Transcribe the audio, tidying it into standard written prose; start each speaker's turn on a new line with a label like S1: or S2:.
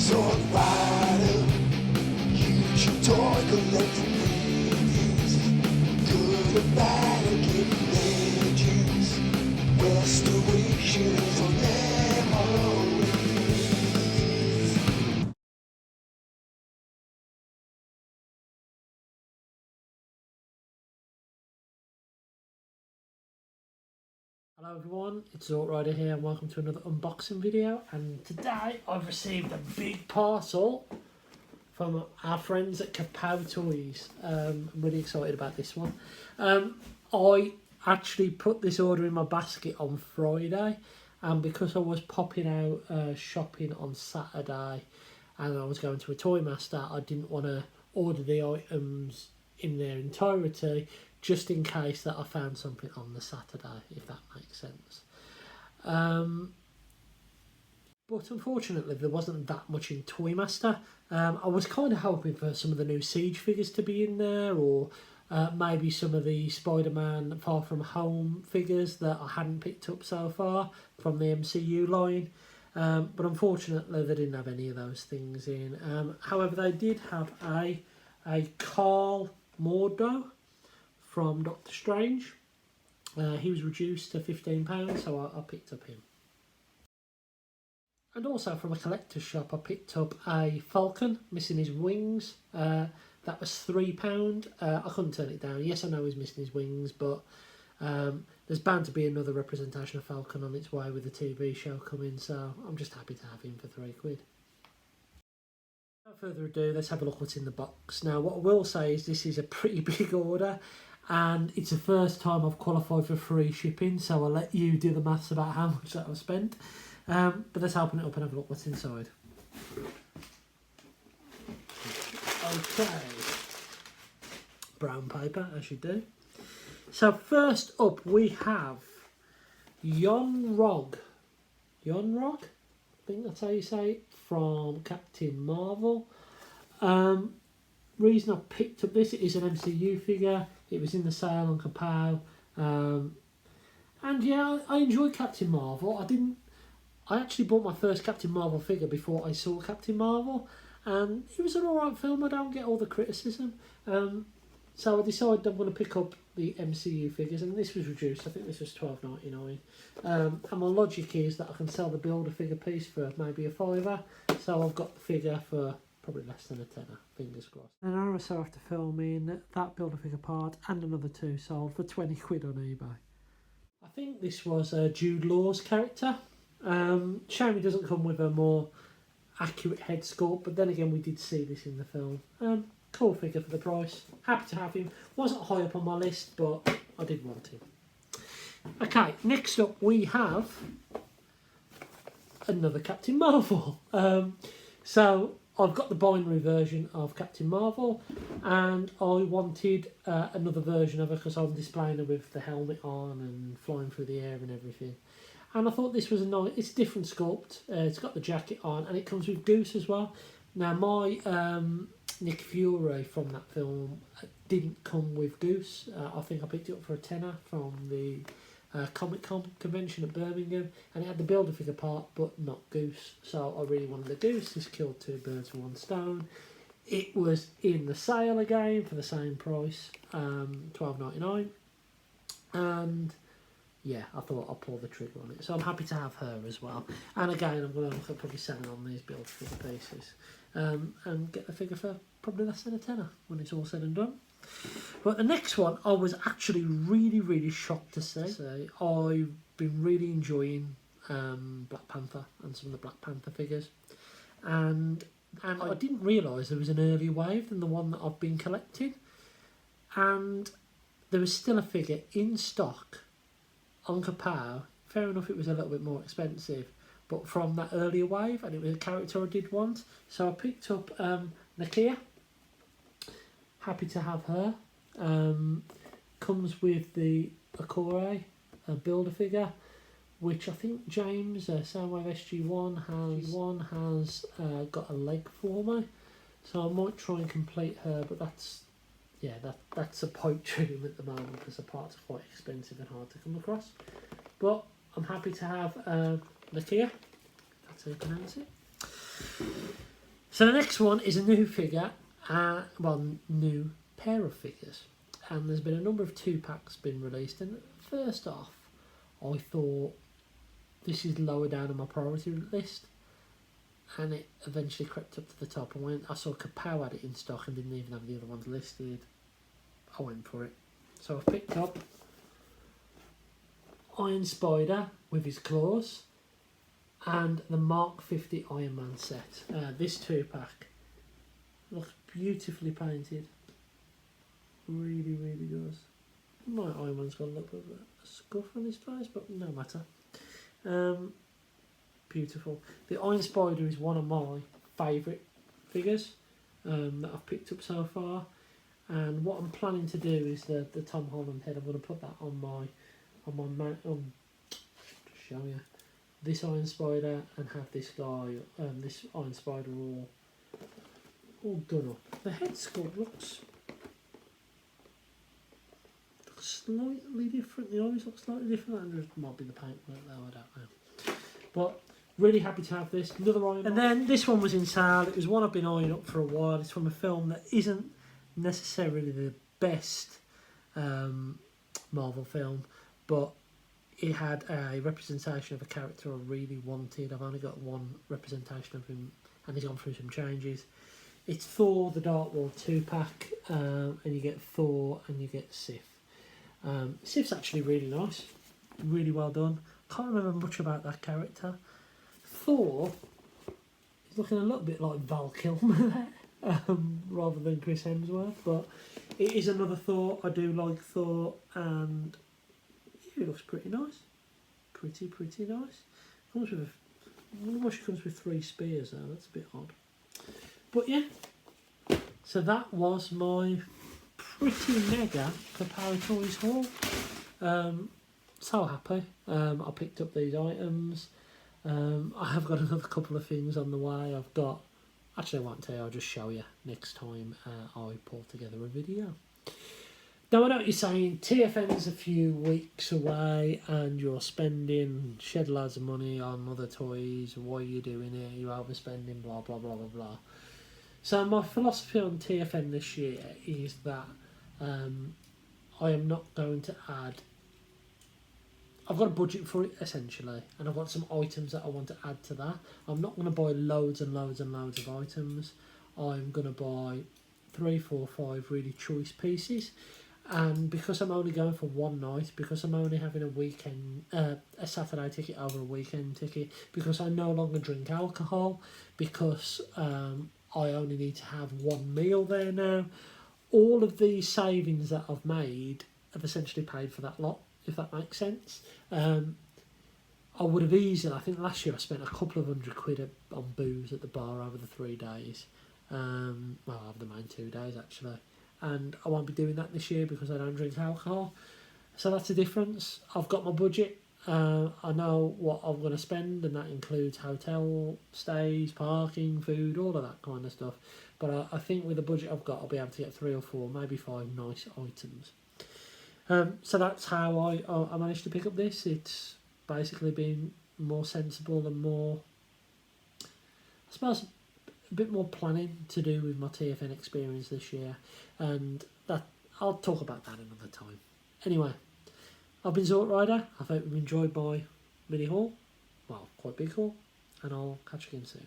S1: sword fighter, huge toy collecting movies, good or bad or giving legends, restorations on memories.
S2: Hello everyone, it's Rider here and welcome to another unboxing video, and today I've received a big parcel from our friends at Kapow Toys. I'm really excited about this one. I actually put this order in my basket on Friday, and because I was popping out shopping on Saturday and I was going to a Toy Master, I didn't want to order the items in their entirety, just in case that I found something on the Saturday, if that makes sense. But unfortunately there wasn't that much in Toy Master. I was kind of hoping for some of the new Siege figures to be in there, or maybe some of the Spider-Man Far From Home figures that I hadn't picked up so far from the MCU line. But unfortunately they didn't have any of those things in. However, they did have a Carl Mordo from Doctor Strange. He was reduced to £15, so I picked up him. And also from a collector's shop, I picked up a Falcon missing his wings. That was £3. I couldn't turn it down. Yes, I know he's missing his wings, but there's bound to be another representation of Falcon on its way with the TV show coming, so I'm just happy to have him for £3. Without further ado, let's have a look what's in the box. Now, what I will say is this is a pretty big order, and it's the first time I've qualified for free shipping, so I'll let you do the maths about how much that I've spent. But let's open it up and have a look what's inside. Okay. Brown paper, as you do. So first up we have Yon-Rogg. Yon-Rogg? I think that's how you say it, from Captain Marvel. Reason I picked up this, it is an MCU figure. It was in the sale on Kapow. And yeah, I enjoyed Captain Marvel. I actually bought my first Captain Marvel figure before I saw Captain Marvel, and it was an alright film. I don't get all the criticism. So I decided I'm going to pick up the MCU figures, and this was reduced. I think this was $12.99. And my logic is that I can sell the Build-A-Figure piece for maybe a £5, so I've got the figure for probably less than a tenner, fingers crossed. An hour or so after filming, that Build-A-Figure part and another two sold for 20 quid on eBay. I think this was Jude Law's character. Shame he doesn't come with a more accurate head sculpt, but then again we did see this in the film. Cool figure for the price. Happy to have him. Wasn't high up on my list, but I did want him. Okay, next up we have another Captain Marvel. So I've got the binary version of Captain Marvel, and I wanted another version of her because I'm displaying her with the helmet on and flying through the air and everything. And I thought this was a nice, it's a different sculpt. It's got the jacket on, and it comes with Goose as well. Now my Nick Fury from that film didn't come with Goose. I think I picked it up for a tenner from the Comic Con convention at Birmingham, and it had the Build-A-Figure part but not Goose, so I really wanted the Goose. This killed two birds with one stone. It was in the sale again for the same price, $12.99, and yeah, I thought I'll pull the trigger on it, so I'm happy to have her as well. And again, I'm going to look at probably selling on these Build-A-Figure pieces, and get the figure for probably less than a tenner when it's all said and done. But the next one I was actually really shocked to see. I've been really enjoying Black Panther and some of the Black Panther figures, and I didn't realise there was an earlier wave than the one that I've been collecting, and there was still a figure in stock on Kapow. Fair enough, it was a little bit more expensive, but from that earlier wave, and it was a character I did want, so I picked up Nakia. Happy to have her. Comes with the Akore Build-A-Figure, which I think James Soundwave SG1 has got a leg for me, so I might try and complete her, but that's a pipe dream at the moment because the parts are quite expensive and hard to come across. But I'm happy to have Nakia, if that's how you pronounce it. So the next one is a new figure, new pair of figures. And there's been a number of 2-packs been released. And first off, I thought this is lower down on my priority list. And it eventually crept up to the top. I saw Kapow had it in stock and didn't even have the other ones listed. I went for it. So I've picked up Iron Spider with his claws and the Mark 50 Iron Man set. This 2-pack looks beautifully painted. Really, really does. My Iron Man's got a little bit of a scuff on his face, but no matter. Beautiful. The Iron Spider is one of my favourite figures that I've picked up so far. And what I'm planning to do is the Tom Holland head. I'm going to put that on my just show you this Iron Spider and have this guy, this Iron Spider all done up. The head sculpt looks slightly different. The eyes look slightly different. And there might be the paintwork though. I don't know. But really happy to have this. Another Iron Man. And then this one was in sale. It was one I've been eyeing up for a while. It's from a film that isn't necessarily the best Marvel film, but it had a representation of a character I really wanted. I've only got one representation of him, and he's gone through some changes. It's Thor: The Dark World 2-pack, and you get Thor and you get Sif. Sif's actually really nice, really well done. Can't remember much about that character. Thor is looking a little bit like Val Kilmer there, rather than Chris Hemsworth, but it is another Thor. I do like Thor, and yeah, it looks pretty nice. Pretty nice. Comes with I wonder why she comes with 3 spears though, that's a bit odd. But yeah, so that was my pretty mega Kapow Toys haul. So happy I picked up these items. I have got another couple of things on the way. Actually I won't tell you, I'll just show you next time I pull together a video. Now I know what you're saying, TFN's a few weeks away and you're spending shed loads of money on other toys. Why are you doing it? You're overspending, blah blah blah blah blah. So my philosophy on TFN this year is that I am not going to add. I've got a budget for it essentially, and I've got some items that I want to add to that. I'm not going to buy loads and loads and loads of items. I'm going to buy 3, 4, 5 really choice pieces, and because I'm only going for one night, because I'm only having a weekend, a Saturday ticket over a weekend ticket, because I no longer drink alcohol, because I only need to have one meal there now. All of these savings that I've made have essentially paid for that lot, if that makes sense. I would have easily, I think last year I spent a couple of £100 on booze at the bar over the 3 days. Well, over the main 2 days actually. And I won't be doing that this year because I don't drink alcohol. So that's the difference. I've got my budget. I know what I'm going to spend, and that includes hotel stays, parking, food, all of that kind of stuff. But I think with the budget I've got, I'll be able to get 3 or 4, maybe 5 nice items. So that's how I managed to pick up this. It's basically been more sensible and more, I suppose, a bit more planning to do with my TFN experience this year. And that I'll talk about that another time. Anyway, I've been Zort Rider. I hope you've enjoyed my mini haul. Well, quite big haul. And I'll catch you again soon.